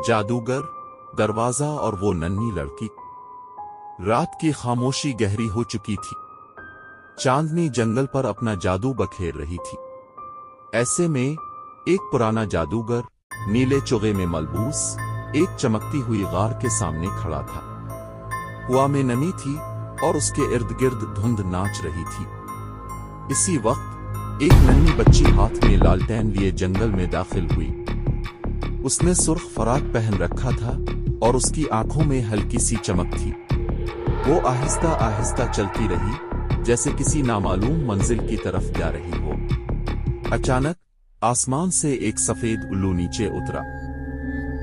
جادوگر، دروازہ اور وہ ننھی لڑکی۔ رات کی خاموشی گہری ہو چکی تھی۔ چاندنی جنگل پر اپنا جادو بکھیر رہی تھی۔ ایسے میں ایک پرانا جادوگر نیلے چوغے میں ملبوس ایک چمکتی ہوئی غار کے سامنے کھڑا تھا۔ ہوا میں نمی تھی اور اس کے ارد گرد دھند ناچ رہی تھی۔ اسی وقت ایک ننھی بچی ہاتھ میں لالٹین لیے جنگل میں داخل ہوئی۔ اس نے سرخ فراق پہن رکھا تھا اور اس کی آنکھوں میں ہلکی سی چمک تھی۔ وہ آہستہ آہستہ چلتی رہی جیسے کسی نامعلوم منزل کی طرف جا رہی ہو۔ اچانک آسمان سے ایک سفید الو نیچے اترا۔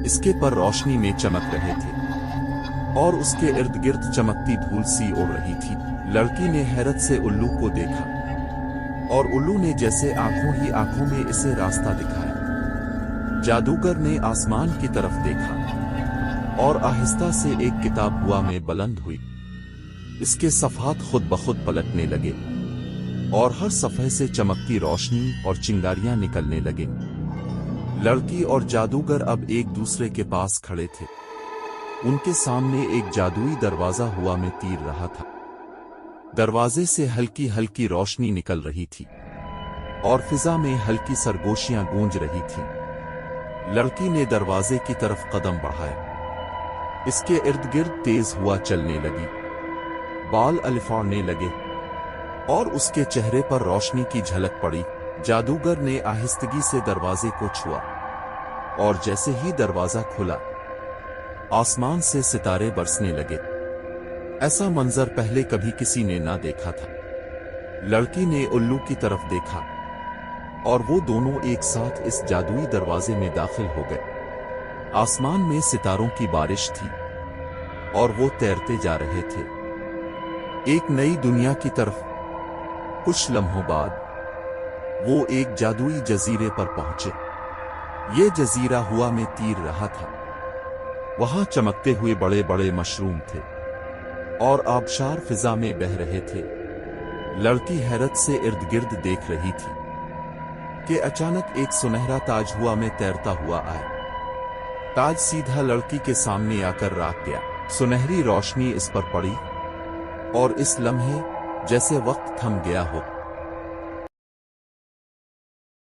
اس کے پر روشنی میں چمک رہے تھے اور اس کے ارد گرد چمکتی دھول سی اڑ رہی تھی۔ لڑکی نے حیرت سے الو کو دیکھا اور الو نے جیسے آنکھوں ہی آنکھوں میں اسے راستہ دکھایا۔ جادوگر نے آسمان کی طرف دیکھا اور آہستہ سے ایک کتاب ہوا میں بلند ہوئی۔ اس کے صفحات خود بخود پلٹنے لگے اور ہر صفحے سے چمکتی روشنی اور چنگاریاں نکلنے لگے۔ لڑکی اور جادوگر اب ایک دوسرے کے پاس کھڑے تھے۔ ان کے سامنے ایک جادوئی دروازہ ہوا میں تیر رہا تھا۔ دروازے سے ہلکی ہلکی روشنی نکل رہی تھی اور فضا میں ہلکی سرگوشیاں گونج رہی تھیں۔ لڑکی نے دروازے کی طرف قدم بڑھایا۔ اس کے ارد گرد تیز ہوا چلنے لگی، بال الفاڑنے لگے اور اس کے چہرے پر روشنی کی جھلک پڑی۔ جادوگر نے آہستگی سے دروازے کو چھوا اور جیسے ہی دروازہ کھلا، آسمان سے ستارے برسنے لگے۔ ایسا منظر پہلے کبھی کسی نے نہ دیکھا تھا۔ لڑکی نے الو کی طرف دیکھا اور وہ دونوں ایک ساتھ اس جادوئی دروازے میں داخل ہو گئے۔ آسمان میں ستاروں کی بارش تھی اور وہ تیرتے جا رہے تھے ایک نئی دنیا کی طرف۔ کچھ لمحوں بعد وہ ایک جادوئی جزیرے پر پہنچے۔ یہ جزیرہ ہوا میں تیر رہا تھا۔ وہاں چمکتے ہوئے بڑے بڑے مشروم تھے اور آبشار فضا میں بہہ رہے تھے۔ لڑکی حیرت سے ارد گرد دیکھ رہی تھی کہ اچانک ایک سنہرا تاج ہوا میں تیرتا ہوا آیا۔ تاج سیدھا لڑکی کے سامنے آ کر رک گیا۔ سنہری روشنی اس پر پڑی اور اس لمحے جیسے وقت تھم گیا ہو۔